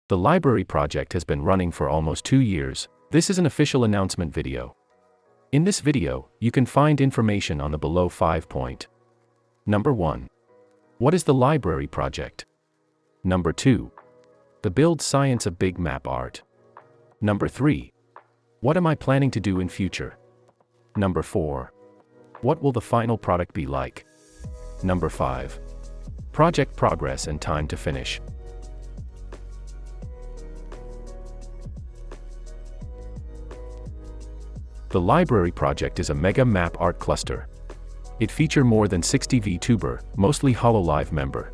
The library project has been running for almost 2 years. This is an official announcement video. In this video, you can find information on the below 5 points. Number 1. What is the library project? Number 2. The build science of big map art. Number 3. What am I planning to do in future? Number 4. What will the final product be like? Number 5. Project progress and time to finish. The library project is a mega map art cluster. It features more than 60 VTuber, mostly HoloLive member.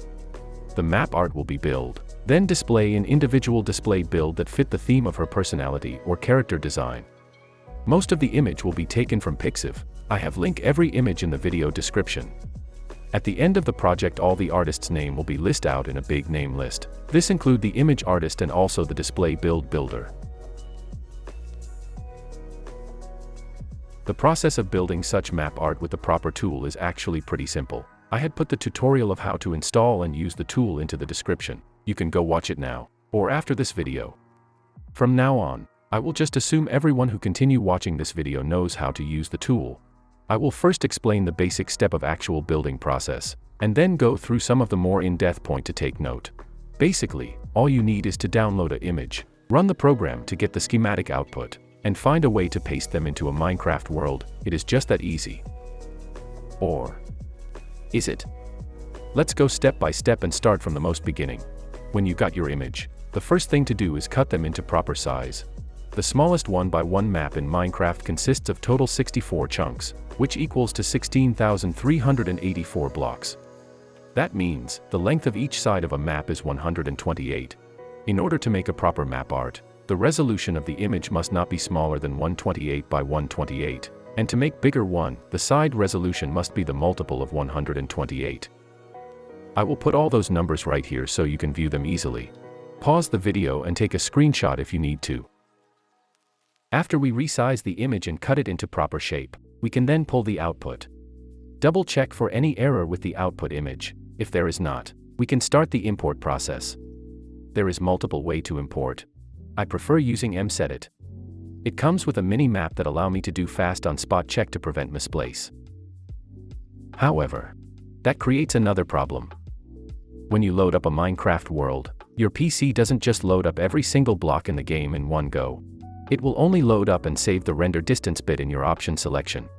The map art will be built, then display in individual display build that fit the theme of her personality or character design. Most of the image will be taken from Pixiv. I have linked every image in the video description. At the end of the project, all the artist's name will be listed out in a big name list. This include the image artist and also the display build builder. The process of building such map art with the proper tool is actually pretty simple. I had put the tutorial of how to install and use the tool into the description. You can go watch it now, or after this video. From now on, I will just assume everyone who continue watching this video knows how to use the tool. I will first explain the basic step of actual building process, and then go through some of the more in-depth point to take note. Basically, all you need is to download an image, run the program to get the schematic output, and find a way to paste them into a Minecraft world. It is just that easy. Or is it? Let's go step by step and start from the most beginning. When you got your image, the first thing to do is cut them into proper size. The smallest 1x1 map in Minecraft consists of total 64 chunks, which equals to 16,384 blocks. That means the length of each side of a map is 128. In order to make a proper map art, the resolution of the image must not be smaller than 128 by 128, and to make bigger one, the side resolution must be the multiple of 128. I will put all those numbers right here so you can view them easily. Pause the video and take a screenshot if you need to. After we resize the image and cut it into proper shape, we can then pull the output. Double check for any error with the output image. If there is not, we can start the import process. There is multiple way to import. I prefer using msedit. It comes with a mini map that allow me to do fast on spot check to prevent misplace. However, that creates another problem. When you load up a Minecraft world, your PC doesn't just load up every single block in the game in one go. It will only load up and save the render distance bit in your option selection.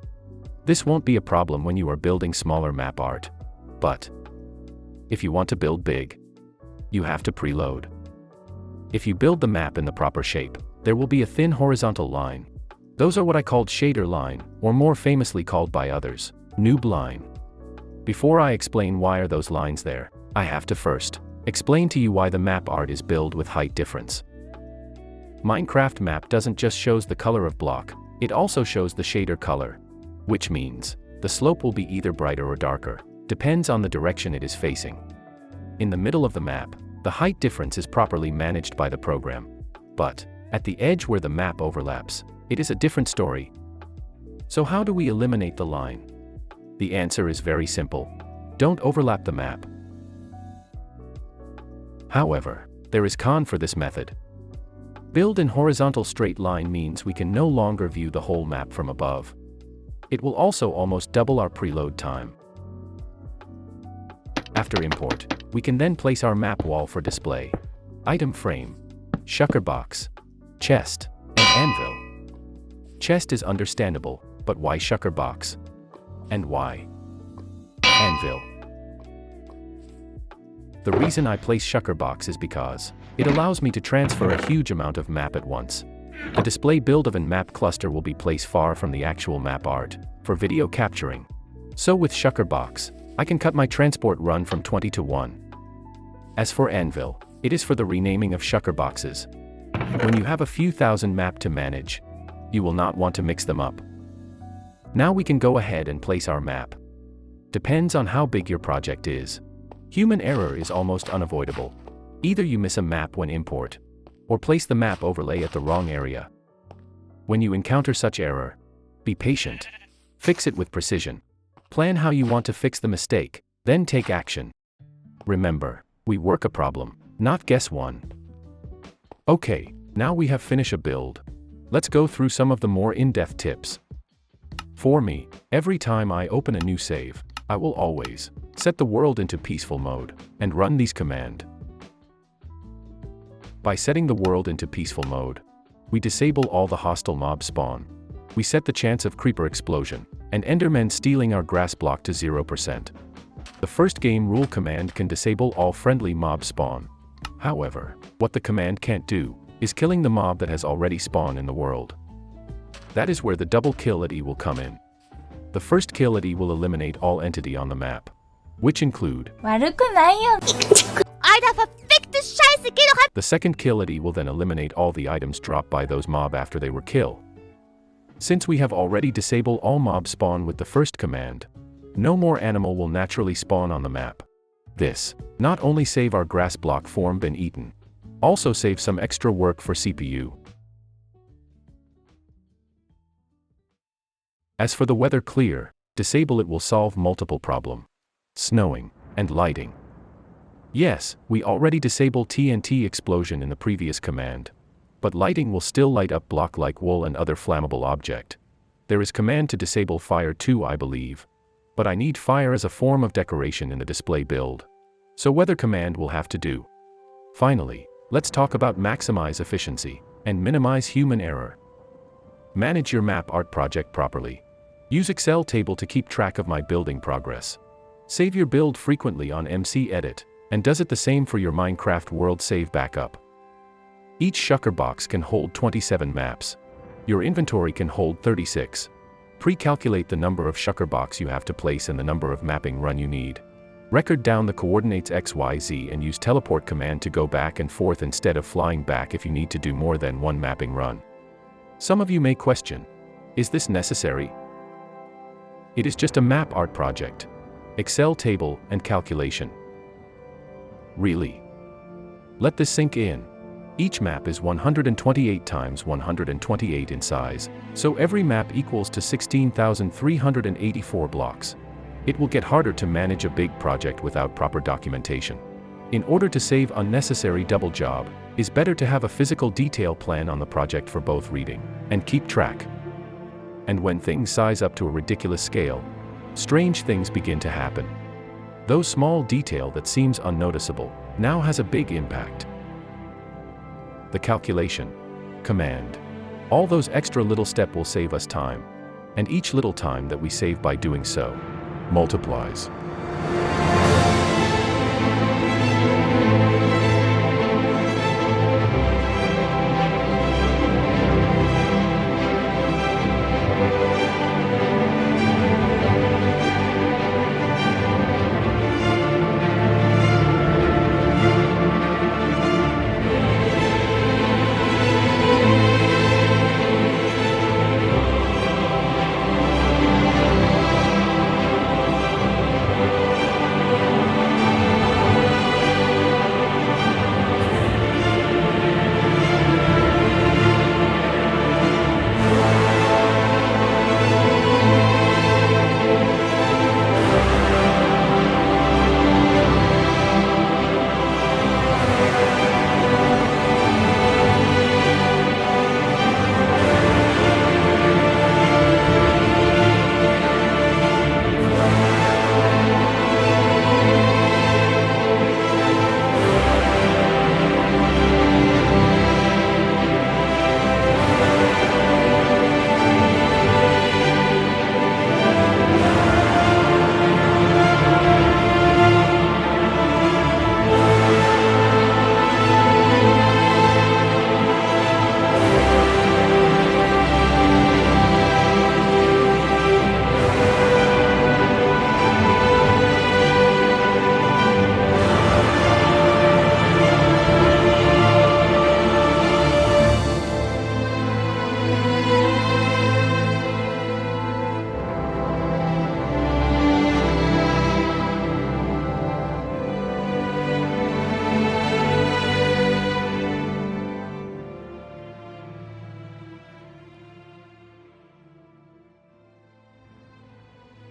This won't be a problem when you are building smaller map art. But if you want to build big, you have to preload. If you build the map in the proper shape, there will be a thin horizontal line. Those are what I called shader line, or more famously called by others, noob line. Before I explain why are those lines there, I have to first explain to you why the map art is built with height difference. Minecraft map doesn't just shows the color of block, it also shows the shader color, which means the slope will be either brighter or darker, depends on the direction it is facing. In the middle of the map, the height difference is properly managed by the program. But at the edge where the map overlaps, it is a different story. So how do we eliminate the line? The answer is very simple. Don't overlap the map. However, there is con for this method. Build in horizontal straight line means we can no longer view the whole map from above. It will also almost double our preload time. After import, we can then place our map wall for display. Item frame, shulker box, chest, and anvil. Chest is understandable, but why shulker box? And why anvil? The reason I place shulker box is because it allows me to transfer a huge amount of map at once. The display build of a map cluster will be placed far from the actual map art for video capturing. So with shulker box, I can cut my transport run from 20 to 1. As for anvil, it is for the renaming of shulker boxes. When you have a few thousand map to manage, you will not want to mix them up. Now we can go ahead and place our map. Depends on how big your project is. Human error is almost unavoidable. Either you miss a map when import, or place the map overlay at the wrong area. When you encounter such error, be patient. Fix it with precision. Plan how you want to fix the mistake, then take action. Remember, we work a problem, not guess one. Okay, now we have finished a build. Let's go through some of the more in-depth tips. For me, every time I open a new save, I will always set the world into peaceful mode and run these commands. By setting the world into peaceful mode, we disable all the hostile mob spawn. We set the chance of creeper explosion and endermen stealing our grass block to 0%. The first game rule command can disable all friendly mob spawn. However, what the command can't do is killing the mob that has already spawned in the world. That is where the double kill at E will come in. The first kill at E will eliminate all entity on the map, which include the second kill at E will then eliminate all the items dropped by those mob after they were killed. Since we have already disabled all mob spawn with the first command, no more animal will naturally spawn on the map. This not only save our grass block form been eaten, also save some extra work for CPU. As for the weather clear, disable it will solve multiple problem. Snowing and lighting. Yes, we already disabled TNT explosion in the previous command, but lighting will still light up block like wool and other flammable object. There is command to disable fire too, I believe, but I need fire as a form of decoration in the display build, so weather command will have to do. Finally, let's talk about maximize efficiency and minimize human error. Manage your map art project properly. Use Excel table to keep track of my building progress. Save your build frequently on MC Edit, and does it the same for your Minecraft world save backup. Each shulker box can hold 27 maps. Your inventory can hold 36. Pre-calculate the number of shulker box you have to place and the number of mapping run you need. Record down the coordinates XYZ and use teleport command to go back and forth instead of flying back if you need to do more than one mapping run. Some of you may question, is this necessary? It is just a map art project. Excel table and calculation. Really? Let this sink in. Each map is 128 times 128 in size, so every map equals to 16,384 blocks. It will get harder to manage a big project without proper documentation. In order to save unnecessary double job, it's better to have a physical detail plan on the project for both reading and keep track. And when things size up to a ridiculous scale, strange things begin to happen. Those small detail that seems unnoticeable now has a big impact. The calculation command. All those extra little steps will save us time, and each little time that we save by doing so multiplies.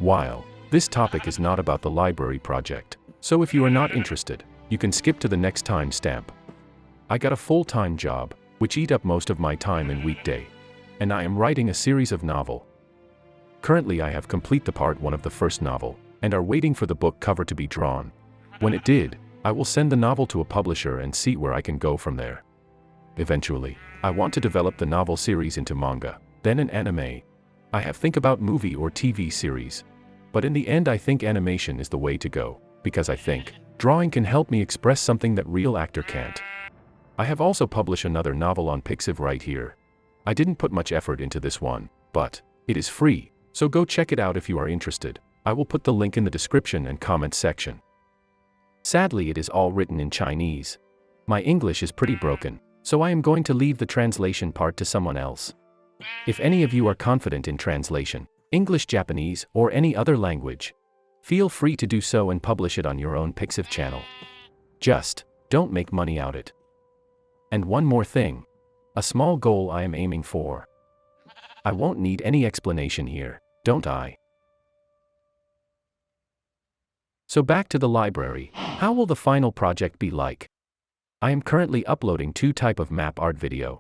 While this topic is not about the library project, so if you are not interested, you can skip to the next timestamp. I got a full-time job, which eat up most of my time in weekday. And I am writing a series of novel. Currently I have complete the part 1 of the first novel, and are waiting for the book cover to be drawn. When it did, I will send the novel to a publisher and see where I can go from there. Eventually, I want to develop the novel series into manga, then an anime. I have think about movie or TV series. But in the end I think animation is the way to go, because I think drawing can help me express something that real actor can't. I have also published another novel on Pixiv right here. I didn't put much effort into this one, but it is free, so go check it out if you are interested. I will put the link in the description and comment section. Sadly, it is all written in Chinese. My English is pretty broken, so I am going to leave the translation part to someone else. If any of you are confident in translation, English, Japanese, or any other language, feel free to do so and publish it on your own Pixiv channel. Just don't make money out it. And one more thing. A small goal I am aiming for. I won't need any explanation here, don't I? So back to the library. How will the final project be like? I am currently uploading 2 types of map art video.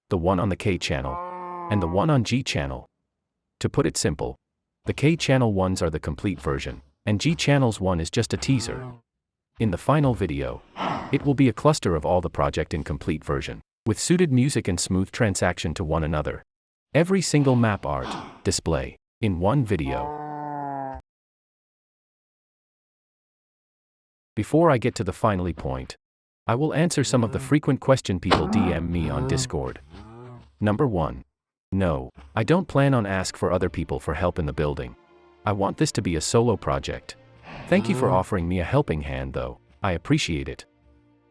The one on the K channel, and the one on G channel. To put it simple, the K channel ones are the complete version, and G channel's one is just a teaser. In the final video, it will be a cluster of all the project in complete version, with suited music and smooth transaction to one another. Every single map art display in one video. Before I get to the finally point, I will answer some of the frequent question people DM me on Discord. Number 1. No, I don't plan on ask for other people for help in the building. I want this to be a solo project. Thank you for offering me a helping hand though, I appreciate it.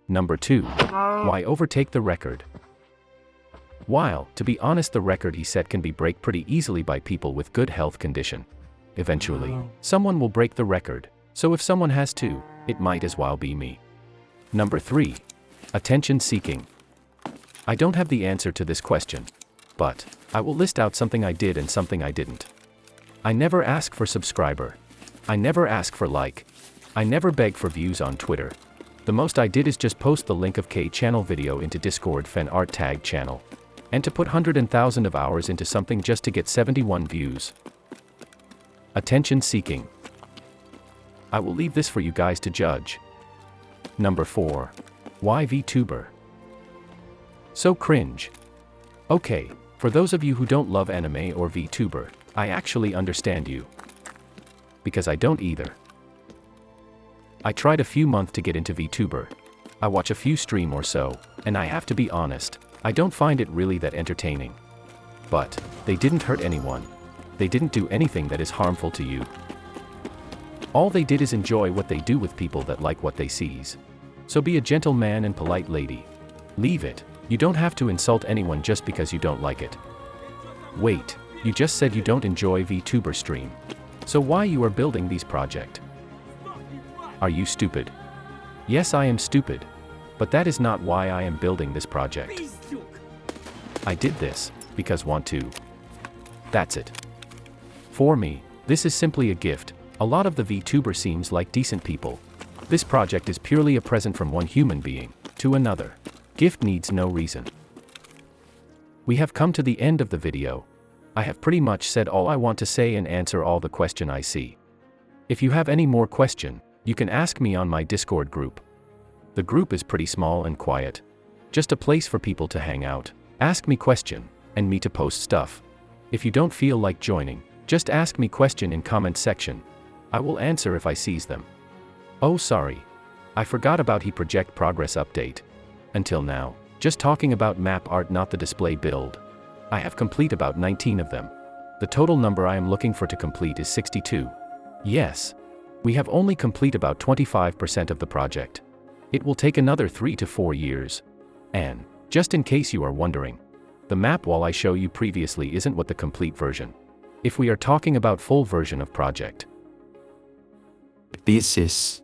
Number 2. Why overtake the record? While, to be honest, the record he set can be break pretty easily by people with good health condition. Eventually, someone will break the record, so if someone has to, it might as well be me. Number 3. Attention seeking. I don't have the answer to this question, but I will list out something I did and something I didn't. I never ask for subscriber. I never ask for like. I never beg for views on Twitter. The most I did is just post the link of K channel video into Discord fan art tag channel. And to put 100,000 of hours into something just to get 71 views. Attention seeking. I will leave this for you guys to judge. Number 4. Why VTuber? So cringe. Okay, for those of you who don't love anime or VTuber, I actually understand you. Because I don't either. I tried a few months to get into VTuber. I watch a few stream or so, and I have to be honest, I don't find it really that entertaining. But they didn't hurt anyone. They didn't do anything that is harmful to you. All they did is enjoy what they do with people that like what they sees. So be a gentleman and polite lady. Leave it. You don't have to insult anyone just because you don't like it. Wait, you just said you don't enjoy VTuber stream. So why you are building these project? Are you stupid? Yes, I am stupid. But that is not why I am building this project. I did this because want to. That's it. For me, this is simply a gift. A lot of the VTuber seems like decent people. This project is purely a present from one human being to another. Gift needs no reason. We have come to the end of the video. I have pretty much said all I want to say and answer all the question I see. If you have any more question, you can ask me on my Discord group. The group is pretty small and quiet. Just a place for people to hang out, ask me question, and me to post stuff. If you don't feel like joining, just ask me question in comment section. I will answer if I sees them. Oh sorry. I forgot about he project progress update. Until now, just talking about map art, not the display build. I have complete about 19 of them. The total number I am looking for to complete is 62. Yes. We have only complete about 25% of the project. It will take another 3 to 4 years. And, just in case you are wondering, the map wall I show you previously isn't what the complete version. If we are talking about full version of project. This is